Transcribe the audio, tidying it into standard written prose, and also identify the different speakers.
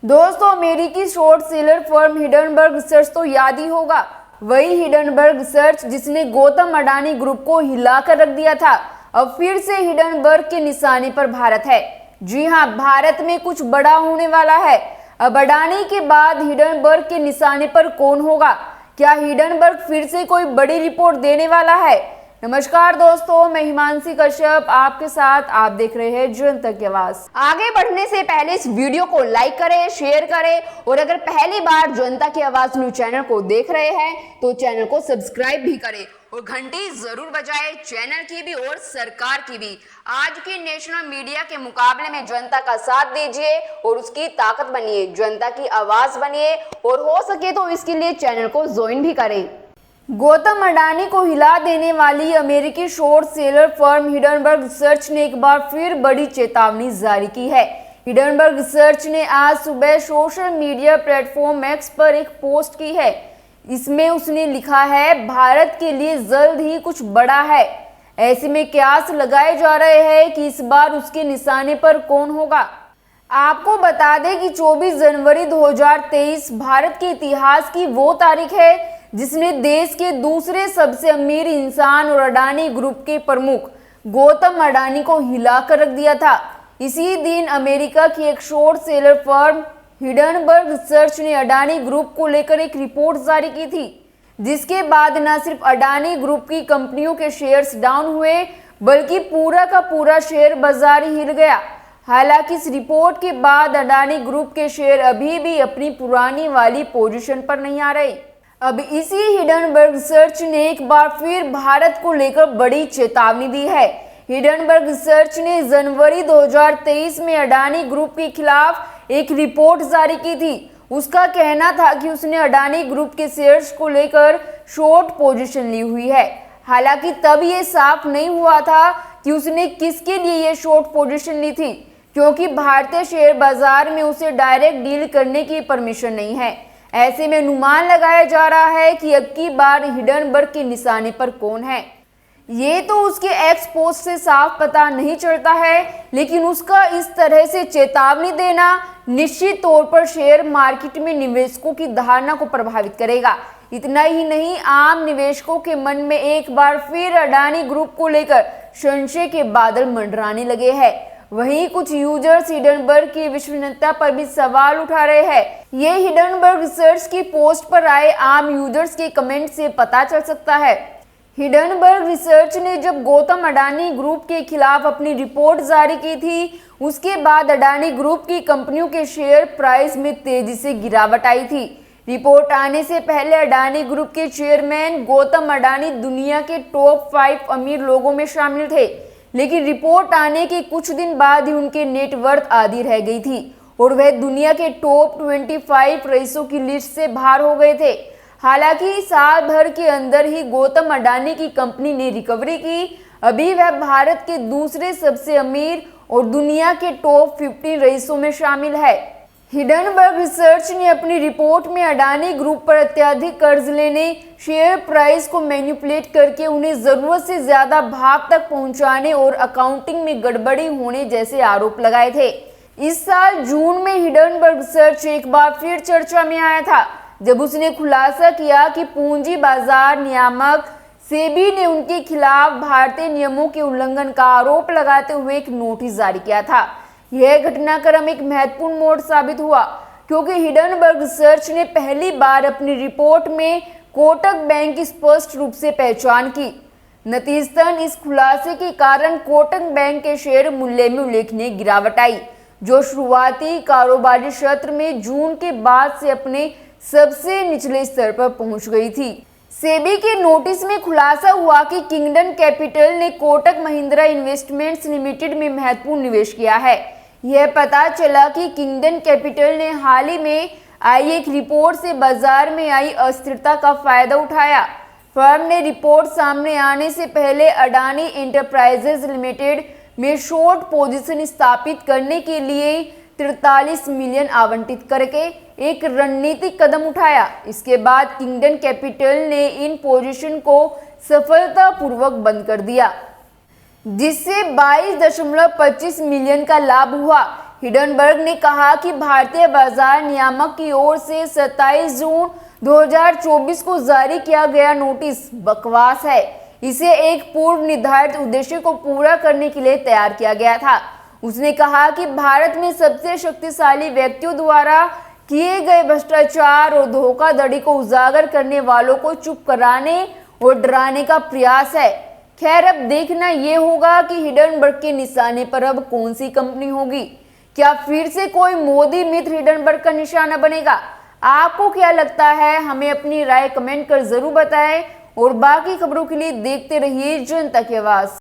Speaker 1: दोस्तों, अमेरिकी short seller firm Hindenburg research तो याद ही होगा। वही हिंडनबर्ग रिसर्च जिसने गौतम अडानी ग्रुप को हिलाकर रख दिया था, अब फिर से हिंडनबर्ग के निशाने पर भारत है। जी हां, भारत में कुछ बड़ा होने वाला है। अब अडानी के बाद हिंडनबर्ग के निशाने पर कौन होगा? क्या हिंडनबर्ग फिर से कोई बड़ी रिपोर्ट देने वाला है? नमस्कार दोस्तों, मैं हिमांशी कश्यप आपके साथ। आप देख रहे हैं जनता की आवाज। आगे बढ़ने से पहले इस वीडियो को लाइक करें, शेयर करें और अगर पहली बार जनता की आवाज न्यूज चैनल को देख रहे हैं तो चैनल को सब्सक्राइब भी करें और घंटी जरूर बजाएं, चैनल की भी और सरकार की भी। आज की नेशनल मीडिया के मुकाबले में जनता का साथ दीजिए और उसकी ताकत बनिए, जनता की आवाज बनिए और हो सके तो इसके लिए चैनल को ज्वाइन भी करें। गौतम अडानी को हिला देने वाली अमेरिकी short seller firm Hindenburg research ने एक बार फिर बड़ी चेतावनी जारी की है। हिंडनबर्ग रिसर्च ने आज सुबह सोशल मीडिया प्लेटफॉर्म एक्स पर एक पोस्ट की है। इसमें उसने लिखा है, भारत के लिए जल्द ही कुछ बड़ा है। ऐसे में कयास लगाए जा रहे हैं कि इस बार उसके निशाने पर कौन होगा। आपको बता दें कि 24 जनवरी 2023 भारत के इतिहास की वो तारीख है जिसने देश के दूसरे सबसे अमीर इंसान और अडानी ग्रुप के प्रमुख गौतम अडानी को हिलाकर रख दिया था। इसी दिन अमेरिका की एक short seller firm Hindenburg research ने अडानी ग्रुप को लेकर एक रिपोर्ट जारी की थी, जिसके बाद न सिर्फ अडानी ग्रुप की कंपनियों के शेयर्स डाउन हुए बल्कि पूरा का पूरा शेयर बाजार ही हिल गया। हालांकि इस रिपोर्ट के बाद अडानी ग्रुप के शेयर अभी भी अपनी पुरानी वाली पोजीशन पर नहीं आ रहे। अब इसी हिंडनबर्ग रिसर्च ने एक बार फिर भारत को लेकर बड़ी चेतावनी दी है। हिंडनबर्ग रिसर्च ने जनवरी 2023 में अडानी ग्रुप के खिलाफ एक रिपोर्ट जारी की थी। उसका कहना था कि उसने अडानी ग्रुप के शेयर्स को लेकर शॉर्ट पोजीशन ली हुई है। हालांकि तब ये साफ नहीं हुआ था कि उसने किसके लिए ये शॉर्ट पोजीशन ली थी, क्योंकि भारतीय शेयर बाजार में उसे डायरेक्ट डील करने की परमिशन नहीं है। ऐसे में अनुमान लगाया जा रहा है कि अब की बार हिंडनबर्ग के निशाने पर कौन है। ये तो उसके एक्स पोस्ट से साफ पता नहीं चलता है, लेकिन उसका इस तरह से चेतावनी देना निश्चित तौर पर शेयर मार्केट में निवेशकों की धारणा को प्रभावित करेगा। इतना ही नहीं, आम निवेशकों के मन में एक बार फिर अडानी ग्रुप को लेकर संशय के बादल मंडराने लगे हैं। वहीं कुछ यूजर्स हिंडनबर्ग की विश्वसनीयता पर भी सवाल उठा रहे हैं। ये हिंडनबर्ग रिसर्च की पोस्ट पर आए आम यूजर्स के कमेंट से पता चल सकता है। हिंडनबर्ग रिसर्च ने जब गौतम अडानी ग्रुप के खिलाफ अपनी रिपोर्ट जारी की थी, उसके बाद अडानी ग्रुप की कंपनियों के शेयर प्राइस में तेजी से गिरावट आई थी। रिपोर्ट आने से पहले अडानी ग्रुप के चेयरमैन गौतम अडानी दुनिया के टॉप 5 अमीर लोगों में शामिल थे, लेकिन रिपोर्ट आने के कुछ दिन बाद ही उनके नेटवर्थ आधी रह गई थी और वह दुनिया के टॉप 25 रईसों की लिस्ट से बाहर हो गए थे। हालांकि साल भर के अंदर ही गौतम अडानी की कंपनी ने रिकवरी की। अभी वह भारत के दूसरे सबसे अमीर और दुनिया के टॉप 15 रईसों में शामिल है। हिंडनबर्ग रिसर्च ने अपनी रिपोर्ट में अडानी ग्रुप पर अत्यधिक कर्ज लेने, शेयर प्राइस को मैनिपुलेट करके उन्हें जरूरत से ज्यादा भाग तक पहुंचाने और अकाउंटिंग में गड़बड़ी होने जैसे आरोप लगाए थे। इस साल जून में हिंडनबर्ग रिसर्च एक बार फिर चर्चा में आया था, जब उसने खुलासा किया कि पूंजी बाजार नियामक सेबी ने उनके खिलाफ भारतीय नियमों के उल्लंघन का आरोप लगाते हुए एक नोटिस जारी किया था। यह घटनाक्रम एक महत्वपूर्ण मोड़ साबित हुआ, क्योंकि हिंडनबर्ग रिसर्च ने पहली बार अपनी रिपोर्ट में कोटक बैंक की स्पष्ट रूप से पहचान की। नतीजतन इस खुलासे के कारण कोटक बैंक के शेयर मूल्य में उल्लेखनीय गिरावट आई, जो शुरुआती कारोबारी सत्र में जून के बाद से अपने सबसे निचले स्तर पर पहुंच गई थी। सेबी के नोटिस में खुलासा हुआ कि किंगडम कैपिटल ने कोटक महिंद्रा इन्वेस्टमेंट्स लिमिटेड में महत्वपूर्ण निवेश किया है। यह पता चला कि किंगडम कैपिटल ने हाल ही में आई एक रिपोर्ट से बाजार में आई अस्थिरता का फायदा उठाया। फर्म ने रिपोर्ट सामने आने से पहले अडानी एंटरप्राइजेज लिमिटेड में शॉर्ट पोजीशन स्थापित करने के लिए 43 मिलियन आवंटित करके एक रणनीतिक कदम उठाया। इसके बाद किंगडम कैपिटल ने इन पोजीशन को सफलतापूर्वक बंद कर दिया, जिससे 22.25 मिलियन का लाभ हुआ। हिडनबर्ग ने कहा कि भारतीय बाजार नियामक की ओर से 27 जून 2024 को जारी किया गया नोटिस बकवास है। इसे एक पूर्व निर्धारित उद्देश्य को पूरा करने के लिए तैयार किया गया था। उसने कहा कि भारत में सबसे शक्तिशाली व्यक्तियों द्वारा किए गए भ्रष्टाचार और धोखाधड़ी को उजागर करने वालों को चुप कराने और डराने का प्रयास है। खैर, अब देखना यह होगा कि हिडनबर्ग के निशाने पर अब कौन सी कंपनी होगी। क्या फिर से कोई मोदी मित्र हिडनबर्ग का निशाना बनेगा? आपको क्या लगता है? हमें अपनी राय कमेंट कर जरूर बताएं और बाकी खबरों के लिए देखते रहिए जनता की आवाज।